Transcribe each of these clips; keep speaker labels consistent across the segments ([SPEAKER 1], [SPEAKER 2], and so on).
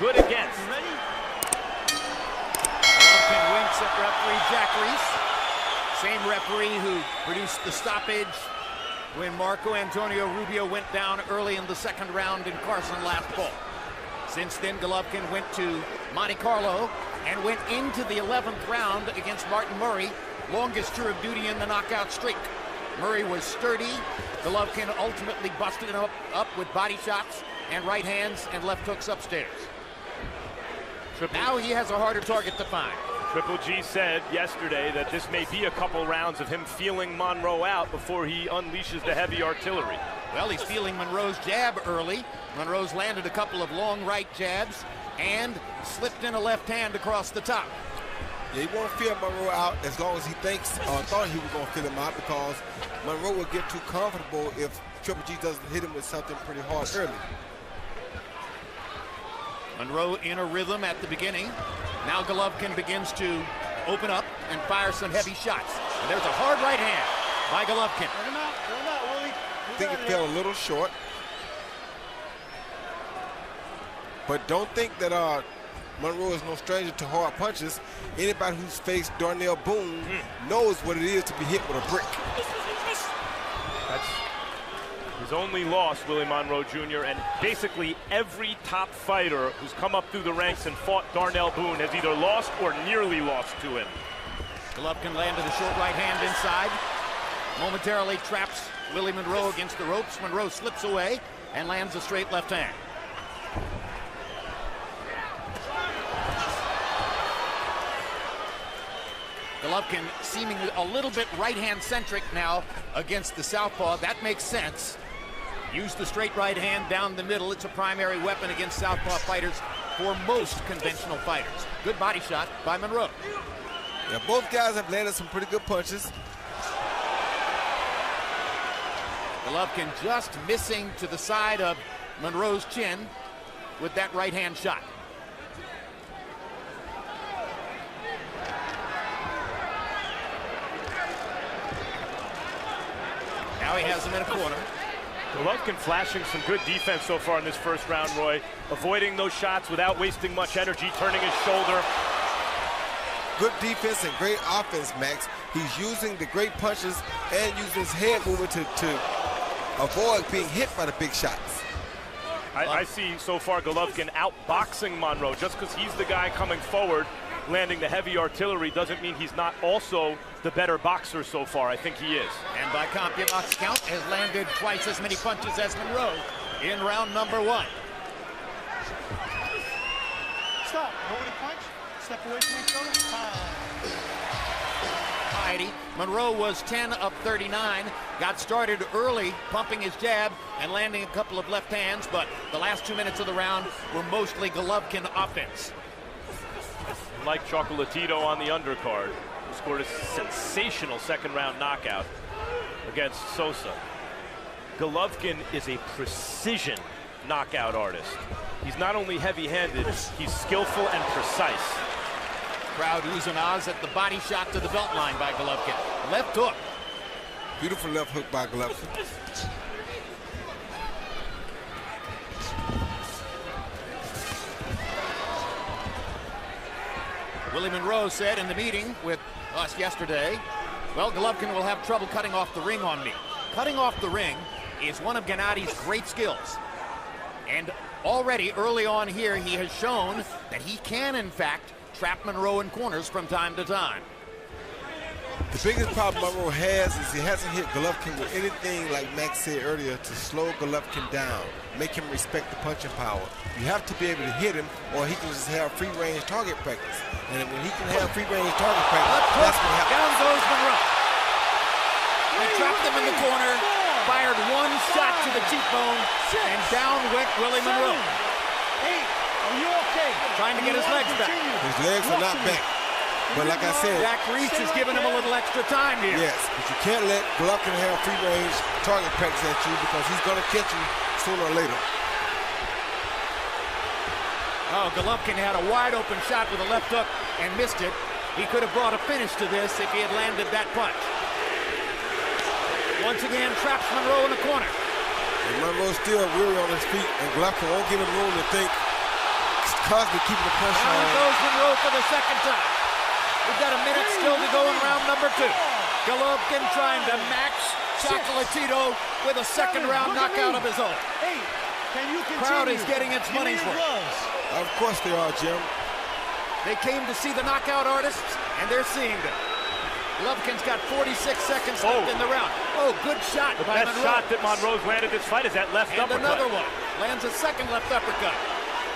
[SPEAKER 1] good against.
[SPEAKER 2] Golovkin winks at referee Jack Reese. Same referee who produced the stoppage when Marco Antonio Rubio went down early in the second round in Carson last fall. Since then, Golovkin went to Monte Carlo and went into the 11th round against Martin Murray, longest tour of duty in the knockout streak. Murray was sturdy. Golovkin ultimately busted him up with body shots and right hands and left hooks upstairs. Now he has a harder target to find.
[SPEAKER 1] Triple G said yesterday that this may be a couple rounds of him feeling Monroe out before he unleashes the heavy artillery.
[SPEAKER 2] Well, he's feeling Monroe's jab early. Monroe's landed a couple of long right jabs and slipped in a left hand across the top.
[SPEAKER 3] Yeah, he won't feel Monroe out as long as he thinks or thought he was going to feel him out, because Monroe will get too comfortable if Triple G doesn't hit him with something pretty hard early.
[SPEAKER 2] Monroe in a rhythm at the beginning. Now Golovkin begins to open up and fire some heavy shots. And there's a hard right hand by Golovkin.
[SPEAKER 4] Turn him out, Willie.
[SPEAKER 3] I think it fell a little short. But don't think that Monroe is no stranger to hard punches. Anybody who's faced Darnell Boone knows what it is to be hit with a brick.
[SPEAKER 1] That's his only loss, Willie Monroe Jr., and basically every top fighter who's come up through the ranks and fought Darnell Boone has either lost or nearly lost to him.
[SPEAKER 2] Golovkin landed a short right hand inside. Momentarily traps Willie Monroe against the ropes. Monroe slips away and lands a straight left hand. Golovkin seeming a little bit right-hand centric now against the southpaw. That makes sense. Use the straight right hand down the middle. It's a primary weapon against southpaw fighters for most conventional fighters. Good body shot by Monroe.
[SPEAKER 3] Yeah, both guys have landed some pretty good punches.
[SPEAKER 2] Golovkin just missing to the side of Monroe's chin with that right hand shot. Now he has him in a corner.
[SPEAKER 1] Golovkin flashing some good defense so far in this first round, Roy. Avoiding those shots without wasting much energy, turning his shoulder.
[SPEAKER 3] Good defense and great offense, Max. He's using the great punches and using his head movement to avoid being hit by the big shots.
[SPEAKER 1] I see so far Golovkin outboxing Monroe. Just because he's the guy coming forward, landing the heavy artillery, doesn't mean he's not also the better boxer so far. I think he is.
[SPEAKER 2] And by CompuBox count, has landed twice as many punches as Monroe in round number 1.
[SPEAKER 4] Stop. Nobody punch. Step away from each other.
[SPEAKER 2] Monroe was 10 of 39, got started early, pumping his jab and landing a couple of left hands, but the last 2 minutes of the round were mostly Golovkin offense.
[SPEAKER 1] Like Chocolatito on the undercard, who scored a sensational second round knockout against Sosa. Golovkin is a precision knockout artist. He's not only heavy-handed, he's skillful and precise.
[SPEAKER 2] Crowd losing Oz at the body shot to the belt line by Golovkin. Left hook.
[SPEAKER 3] Beautiful left hook by Golovkin.
[SPEAKER 2] Willie Monroe said in the meeting with us yesterday, well, Golovkin will have trouble cutting off the ring on me. Cutting off the ring is one of Gennady's great skills. And already early on here, he has shown that he can, in fact, trap Monroe in corners from time to time.
[SPEAKER 3] The biggest problem Monroe has is he hasn't hit Golovkin with anything, like Max said earlier, to slow Golovkin down, make him respect the punching power. You have to be able to hit him, or he can just have free-range target practice. And when he can have free-range target practice, that's what happens.
[SPEAKER 2] Down goes Monroe. He trapped him in the corner, fired one shot to the cheekbone, and down went Willie Monroe.
[SPEAKER 4] Are you okay?
[SPEAKER 2] Trying to get his legs back.
[SPEAKER 3] His legs are not back. But like I said,
[SPEAKER 2] Jack Reese is giving him a little extra time here.
[SPEAKER 3] Yes, but you can't let Golovkin have free-range target practice at you, because he's going to catch you sooner or later.
[SPEAKER 2] Oh, Golovkin had a wide-open shot with a left hook and missed it. He could have brought a finish to this if he had landed that punch. Once again, traps Monroe in the corner.
[SPEAKER 3] And Monroe's still weary on his feet, and Golovkin won't give him room to think. constantly keeping the pressure
[SPEAKER 2] Down
[SPEAKER 3] on.
[SPEAKER 2] goes Monroe for the second time. We've got a minute still to go in round number 2. Golovkin trying to match Chocolatito with a second round knockout of his own.
[SPEAKER 4] Can you continue?
[SPEAKER 2] Crowd is getting its money's worth.
[SPEAKER 3] Of course they are, Jim.
[SPEAKER 2] They came to see the knockout artists, and they're seeing them. Golovkin's got 46 seconds left in the round. Oh, good shot
[SPEAKER 1] The
[SPEAKER 2] by
[SPEAKER 1] best
[SPEAKER 2] Monroe.
[SPEAKER 1] shot that Monroe's landed this fight is that left
[SPEAKER 2] And
[SPEAKER 1] uppercut.
[SPEAKER 2] another one. Lands a second left uppercut.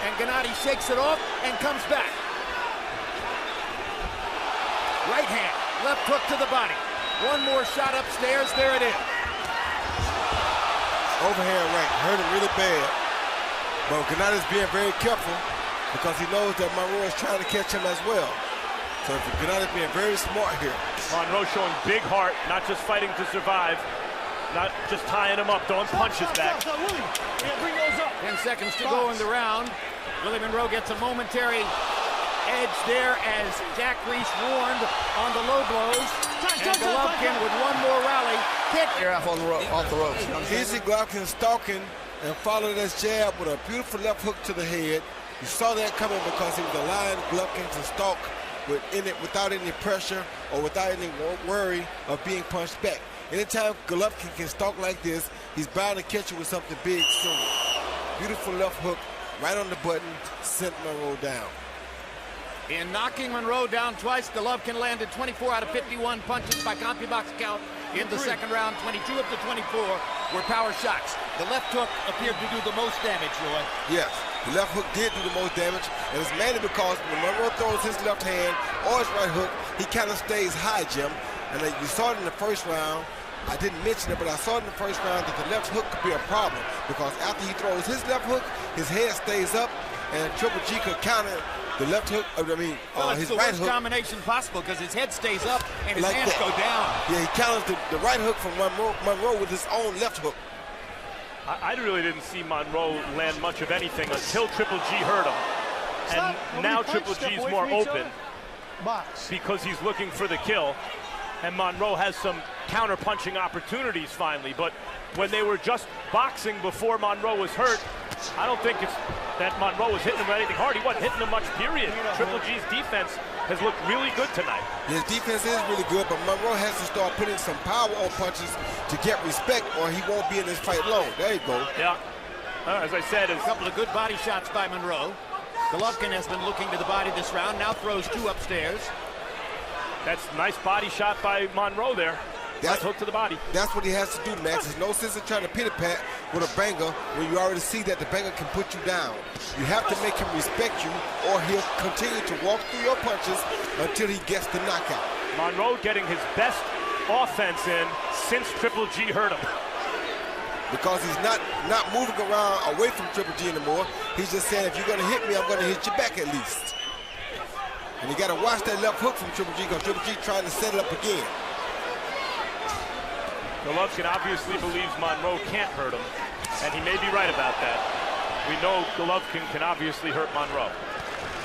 [SPEAKER 2] And Gennady shakes it off and comes back. Right hand, left hook to the body. One more shot upstairs, there it is.
[SPEAKER 3] Overhand right, hurt him really bad. But Gennady's being very careful because he knows that Monroe is trying to catch him as well. So Gennady's being very smart here.
[SPEAKER 1] Monroe showing big heart, not just fighting to survive, not just tying him up, throwing punches back.
[SPEAKER 4] Willie, bring those up.
[SPEAKER 2] 10 seconds to go in the round. Willie Monroe gets a momentary edge there as Jack Reese warned on the low blows. And Golovkin with one more rally. Kick.
[SPEAKER 5] You're off the ropes.
[SPEAKER 3] Easy Golovkin stalking and followed his jab with a beautiful left hook to the head. You saw that coming because he was allowing Golovkin to stalk without any pressure or without any worry of being punched back. Anytime Golovkin can stalk like this, he's bound to catch you with something big soon. Beautiful left hook right on the button, sent Monroe down.
[SPEAKER 2] In knocking Monroe down twice, Golovkin landed 24 out of 51 punches by CompuBox count in the second round. 22 of the 24 were power shots. The left hook appeared to do the most damage, Roy.
[SPEAKER 3] Yes, the left hook did do the most damage, and it's mainly because when Monroe throws his left hand or his right hook, he kind of stays high, Jim. And you saw it in the first round. I didn't mention it, but I saw it in the first round that the left hook could be a problem because after he throws his left hook, his head stays up, and Triple G could counter the left hook,
[SPEAKER 2] It's
[SPEAKER 3] his
[SPEAKER 2] the
[SPEAKER 3] right
[SPEAKER 2] worst
[SPEAKER 3] hook.
[SPEAKER 2] combination possible because his head stays up and his
[SPEAKER 3] Like
[SPEAKER 2] hands
[SPEAKER 3] that.
[SPEAKER 2] go down.
[SPEAKER 3] Yeah, he counters the right hook from Monroe with his own left hook.
[SPEAKER 1] I really didn't see Monroe land much of anything until Triple G hurt him.
[SPEAKER 4] Stop.
[SPEAKER 1] And now
[SPEAKER 4] Nobody
[SPEAKER 1] Triple
[SPEAKER 4] punch. Step
[SPEAKER 1] G's
[SPEAKER 4] away
[SPEAKER 1] more
[SPEAKER 4] from each
[SPEAKER 1] open
[SPEAKER 4] other. Box.
[SPEAKER 1] because he's looking for the kill. And Monroe has some counter-punching opportunities finally. But when they were just boxing before Monroe was hurt, I don't think it's that Monroe was hitting him with anything hard. He wasn't hitting him much, period. Triple G's defense has looked really good tonight.
[SPEAKER 3] His defense is really good, but Monroe has to start putting some power on punches to get respect, or he won't be in this fight long. There you go.
[SPEAKER 1] Yeah. As I said,
[SPEAKER 2] A couple of good body shots by Monroe. Golovkin has been looking to the body this round, now throws two upstairs.
[SPEAKER 1] that's a nice body shot by Monroe there. Right hook to the body.
[SPEAKER 3] That's what he has to do, Max. There's no sense in trying to pity-pat with a banger when you already see that the banger can put you down. You have to make him respect you, or he'll continue to walk through your punches until he gets the knockout.
[SPEAKER 1] Monroe getting his best offense in since Triple G hurt him.
[SPEAKER 3] Because he's not moving around away from Triple G anymore. He's just saying, if you're going to hit me, I'm going to hit you back at least. And you got to watch that left hook from Triple G because Triple G trying to set it up again.
[SPEAKER 1] Golovkin obviously believes Monroe can't hurt him, and he may be right about that. We know Golovkin can obviously hurt Monroe.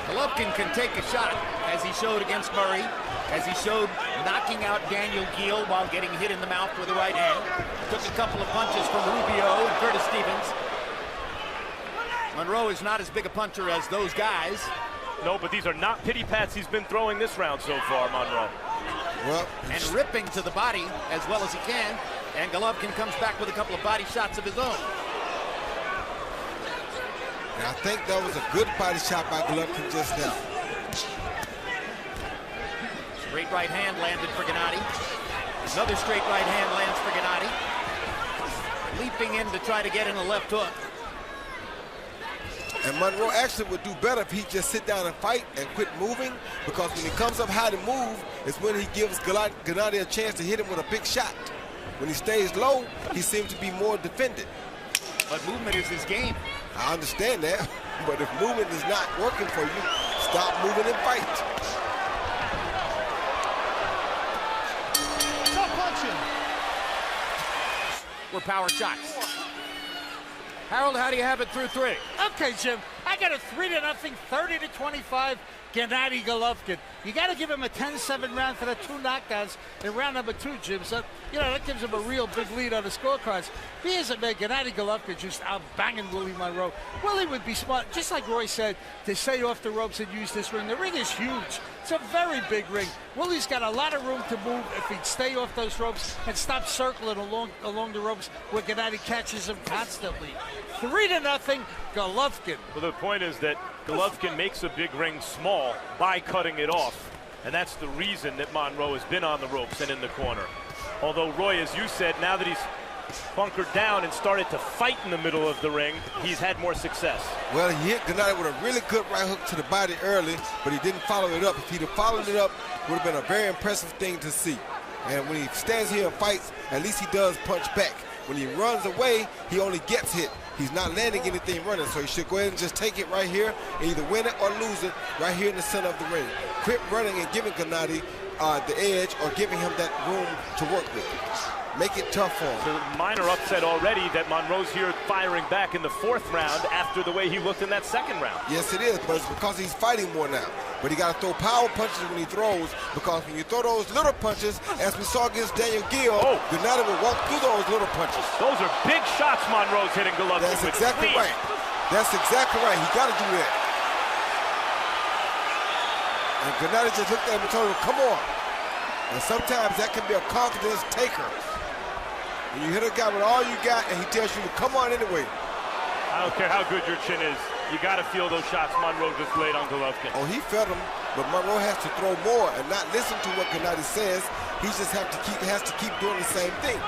[SPEAKER 2] Golovkin can take a shot, as he showed against Murray, as he showed knocking out Daniel Gill while getting hit in the mouth with the right hand. Took a couple of punches from Rubio and Curtis Stevens. Monroe is not as big a puncher as those guys.
[SPEAKER 1] No, but these are not pity pats he's been throwing this round so far, Monroe.
[SPEAKER 3] Well,
[SPEAKER 2] And ripping to the body as well as he can. And Golovkin comes back with a couple of body shots of his own.
[SPEAKER 3] and I think that was a good body shot by Golovkin just now.
[SPEAKER 2] Straight right hand landed for Gennady. Another straight right hand lands for Gennady. Leaping in to try to get in a left hook.
[SPEAKER 3] And Monroe actually would do better if he just sit down and fight and quit moving, because when he comes up high to move, it's when he gives Gennady a chance to hit him with a big shot. When he stays low, he seems to be more defended.
[SPEAKER 2] But movement is his game.
[SPEAKER 3] I understand that, but if movement is not working for you, stop moving and fight.
[SPEAKER 4] Stop punching.
[SPEAKER 2] Were power shots. Harold, how do you have it through three?
[SPEAKER 5] Okay, Jim. I I got a 3-0, 30-25, Gennady Golovkin. You got to give him a 10-7 round for the 2 knockdowns in round number 2, Jim. So, that gives him a real big lead on the scorecards. If he isn't made, Gennady Golovkin just out banging Willie Monroe. Willie would be smart, just like Roy said, to stay off the ropes and use this ring. The ring is huge. It's a very big ring. Willie's got a lot of room to move if he'd stay off those ropes and stop circling along the ropes where Gennady catches him constantly. 3-0, Golovkin.
[SPEAKER 1] Well, the point is that Golovkin makes a big ring small by cutting it off. And that's the reason that Monroe has been on the ropes and in the corner. Although, Roy, as you said, now that he's bunkered down and started to fight in the middle of the ring, he's had more success.
[SPEAKER 3] Well, he hit Gennady with a really good right hook to the body early, but he didn't follow it up. If he'd have followed it up, it would have been a very impressive thing to see. And when he stands here and fights, at least he does punch back. When he runs away, he only gets hit. He's not landing anything running, so he should go ahead and just take it right here and either win it or lose it right here in the center of the ring. Quit running and giving Gennady the edge or giving him that room to work with. Make it tough for him.
[SPEAKER 1] So minor upset already that Monroe's here firing back in the 4th round after the way he looked in that 2nd round.
[SPEAKER 3] Yes, it is, but it's because he's fighting more now. But he got to throw power punches when he throws, because when you throw those little punches, as we saw against Daniel Gill, Gennady will walk through those little punches.
[SPEAKER 1] Those are big shots Monroe's hitting Golovkin with.
[SPEAKER 3] That's exactly right. That's exactly right. He got to do that. And Gennady just looked at him and told him, come on. And sometimes that can be a confidence taker. When you hit a guy with all you got and he tells you to come on anyway.
[SPEAKER 1] I don't care how good your chin is. You got to feel those shots Monroe just laid on Golovkin.
[SPEAKER 3] Oh, he felt them, but Monroe has to throw more and not listen to what Gennady says. He just has to keep doing the same thing.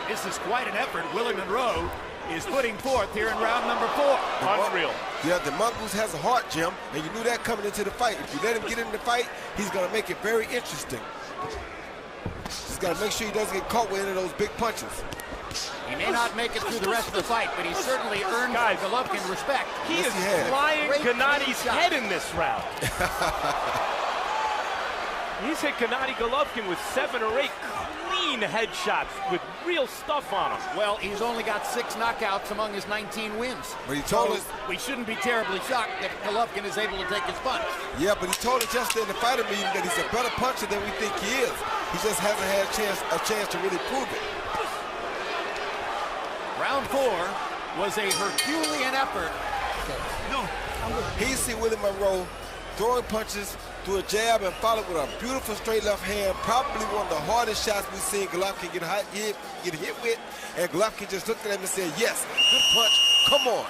[SPEAKER 2] This is quite an effort Willie Monroe is putting forth here in round number 4.
[SPEAKER 1] Unreal.
[SPEAKER 3] Yeah, the mongoose has a heart, Jim, and you knew that coming into the fight. If you let him get in the fight, he's going to make it very interesting. He's got to make sure he doesn't get caught with any of those big punches.
[SPEAKER 2] He may not make it through the rest of the fight, but he certainly earned Golovkin respect.
[SPEAKER 1] He is flying Gennady's head in this round. He's hit Gennady Golovkin with 7 or 8 clean headshots with real stuff on him.
[SPEAKER 2] Well, he's only got 6 knockouts among his 19 wins.
[SPEAKER 3] But he told us
[SPEAKER 2] we shouldn't be terribly shocked that Golovkin is able to take his punch.
[SPEAKER 3] Yeah, but he told us yesterday in the fighter meeting that he's a better puncher than we think he is. He just hasn't had a chance to really prove it.
[SPEAKER 2] Round 4 was a Herculean effort.
[SPEAKER 3] He see Willie Monroe throwing punches through a jab and followed with a beautiful straight left hand. Probably one of the hardest shots we've seen Golovkin get hit with. And Golovkin just looked at him and said, yes, good punch, come on.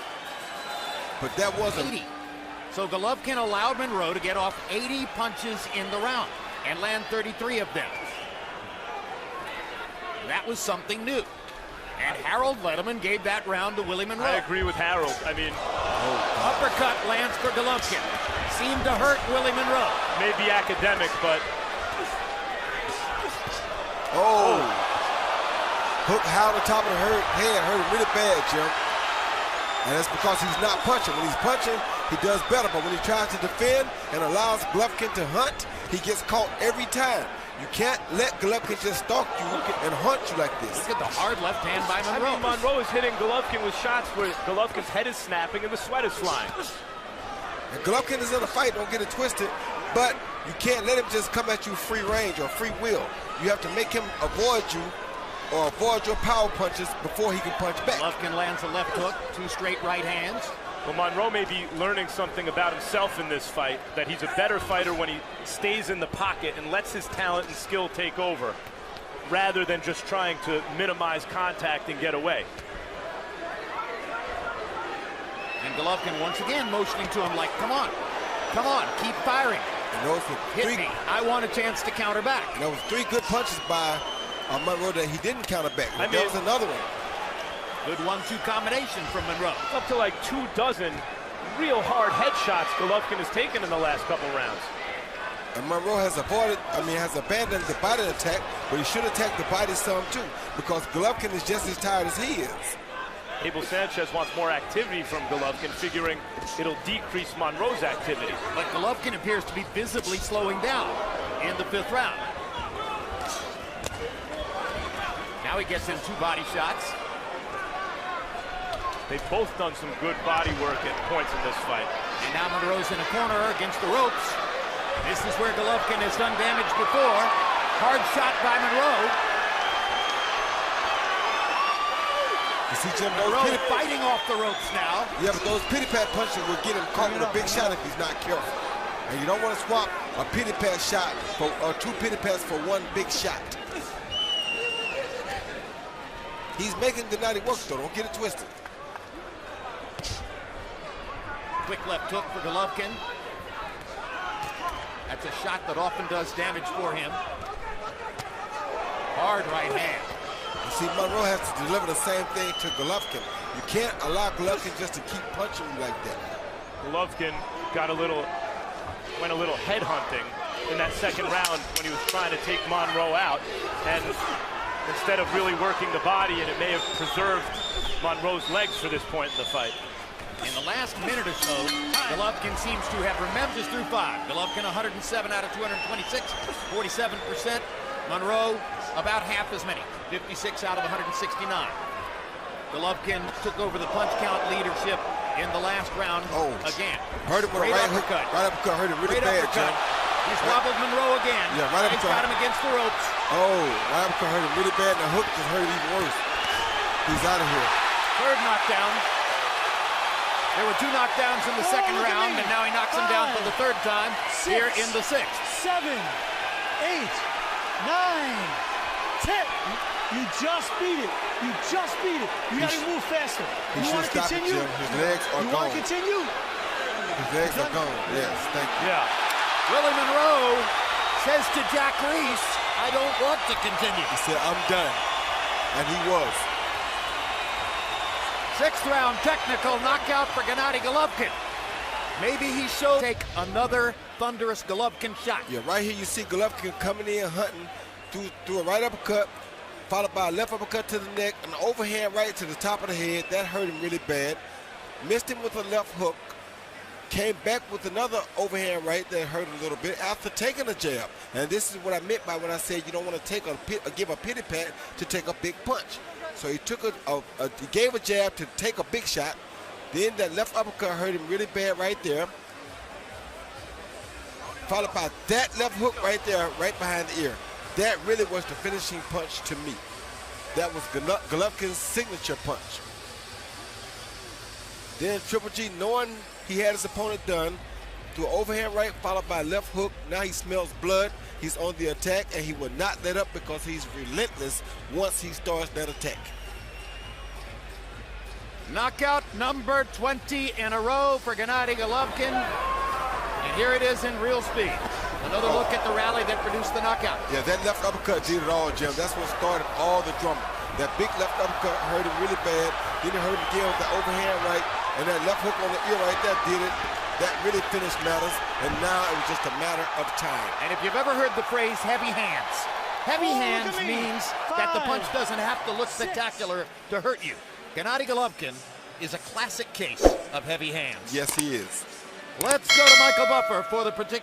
[SPEAKER 3] But that wasn't
[SPEAKER 2] 80. So Golovkin allowed Monroe to get off 80 punches in the round and land 33 of them. That was something new. And Harold Letterman gave that round to Willie Monroe.
[SPEAKER 1] I agree with Harold. I mean,
[SPEAKER 2] uppercut lands for Golovkin. Seemed to hurt Willie Monroe.
[SPEAKER 1] Maybe academic, but
[SPEAKER 3] hook high on the top of the head hurt him really bad, Jim. And that's because he's not punching. When he's punching, he does better. But when he tries to defend and allows Golovkin to hunt, he gets caught every time. You can't let Golovkin just stalk you and hunt you like this.
[SPEAKER 2] Look at the hard left hand by Monroe.
[SPEAKER 1] I mean, Monroe is hitting Golovkin with shots where Golovkin's head is snapping and the sweat is flying.
[SPEAKER 3] And Golovkin is in a fight, don't get it twisted, but you can't let him just come at you free range or free will. You have to make him avoid you or avoid your power punches before he can punch back.
[SPEAKER 2] Golovkin lands a left hook, 2 straight right hands.
[SPEAKER 1] Well, Monroe may be learning something about himself in this fight, that he's a better fighter when he stays in the pocket and lets his talent and skill take over, rather than just trying to minimize contact and get away.
[SPEAKER 2] And Golovkin once again motioning to him like, come on, keep firing. Hit me, I want a chance to counter back.
[SPEAKER 3] And there was 3 good punches by Monroe that he didn't counter back. There was another one.
[SPEAKER 2] Good 1-2 combination from Monroe.
[SPEAKER 1] Up to like 24 real hard headshots Golovkin has taken in the last couple rounds.
[SPEAKER 3] And Monroe has abandoned the body attack, but he should attack the body some too, because Golovkin is just as tired as he is.
[SPEAKER 1] Abel Sanchez wants more activity from Golovkin, figuring it'll decrease Monroe's activity.
[SPEAKER 2] But Golovkin appears to be visibly slowing down in the 5th round. Now he gets in 2 body shots.
[SPEAKER 1] They've both done some good body work at points in this fight.
[SPEAKER 2] And now Monroe's in a corner against the ropes. This is where Golovkin has done damage before. Hard shot by Monroe.
[SPEAKER 3] You see, Jim,
[SPEAKER 2] Monroe fighting off the ropes now.
[SPEAKER 3] Yeah, but those pity-pat punches will get him caught with a big shot if he's not careful. And you don't want to swap a pity-pat shot for, or 2 pity-pats for 1 big shot. He's making Gennady work, though. Don't get it twisted.
[SPEAKER 2] Quick left hook for Golovkin. That's a shot that often does damage for him. Hard right hand.
[SPEAKER 3] You see, Monroe has to deliver the same thing to Golovkin. You can't allow Golovkin just to keep punching you like that.
[SPEAKER 1] Golovkin went a little head hunting in that 2nd round when he was trying to take Monroe out, and instead of really working the body, and it may have preserved Monroe's legs for this point in the fight.
[SPEAKER 2] In the last minute or so, Golovkin seems to have remembered through 5. Golovkin 107 out of 226, 47%. Monroe about half as many, 56 out of 169. Golovkin took over the punch count leadership in the last round again.
[SPEAKER 3] Hurt him with a right uppercut. Right uppercut hurt him really bad, Jim.
[SPEAKER 2] He's wobbled Monroe again.
[SPEAKER 3] Yeah, right uppercut.
[SPEAKER 2] He's got him against the ropes.
[SPEAKER 3] Oh, right uppercut hurt him really bad, and the hook just hurt him even worse. He's out of here.
[SPEAKER 2] 3rd knockdown. There were 2 knockdowns in the 2nd round, and now he knocks him down for the 3rd time here in the 6th.
[SPEAKER 4] 7, 8, 9, 10. You just beat it. You just beat it. You got to move faster.
[SPEAKER 3] He
[SPEAKER 4] You want to continue?
[SPEAKER 3] His legs are
[SPEAKER 4] you
[SPEAKER 3] gone.
[SPEAKER 4] want to continue?
[SPEAKER 3] His legs are gone. Yes, thank you.
[SPEAKER 1] Yeah.
[SPEAKER 2] Willie Monroe says to Jack Reese, I don't want to continue.
[SPEAKER 3] He said, I'm done. And he was.
[SPEAKER 2] 6th round technical knockout for Gennady Golovkin. Maybe he showed take another thunderous Golovkin shot.
[SPEAKER 3] Yeah, right here you see Golovkin coming in hunting through a right uppercut, followed by a left uppercut to the neck, an overhand right to the top of the head. That hurt him really bad. Missed him with a left hook. Came back with another overhand right that hurt a little bit after taking a jab. And this is what I meant by when I said you don't want to take give a pity pat to take a big punch. So he took he gave a jab to take a big shot. Then that left uppercut hurt him really bad right there. Followed by that left hook right there, right behind the ear. That really was the finishing punch to me. That was Golovkin's signature punch. Then Triple G, knowing he had his opponent done, threw an overhand right followed by a left hook. Now he smells blood. He's on the attack, and he will not let up because he's relentless once he starts that attack.
[SPEAKER 2] Knockout number 20 in a row for Gennady Golovkin. And here it is in real speed. Another look at the rally that produced the knockout.
[SPEAKER 3] Yeah, that left uppercut did it all, Jim. That's what started all the drama. That big left uppercut hurt him really bad. Then it hurt him again with the overhand right. And that left hook on the ear right there did it. That really finished matters. And now it was just a matter of time.
[SPEAKER 2] And if you've ever heard the phrase heavy hands, heavy hands means that the punch doesn't have to look spectacular to hurt you. Gennady Golovkin is a classic case of heavy hands.
[SPEAKER 3] Yes, he is.
[SPEAKER 2] Let's go to Michael Buffer for the particular.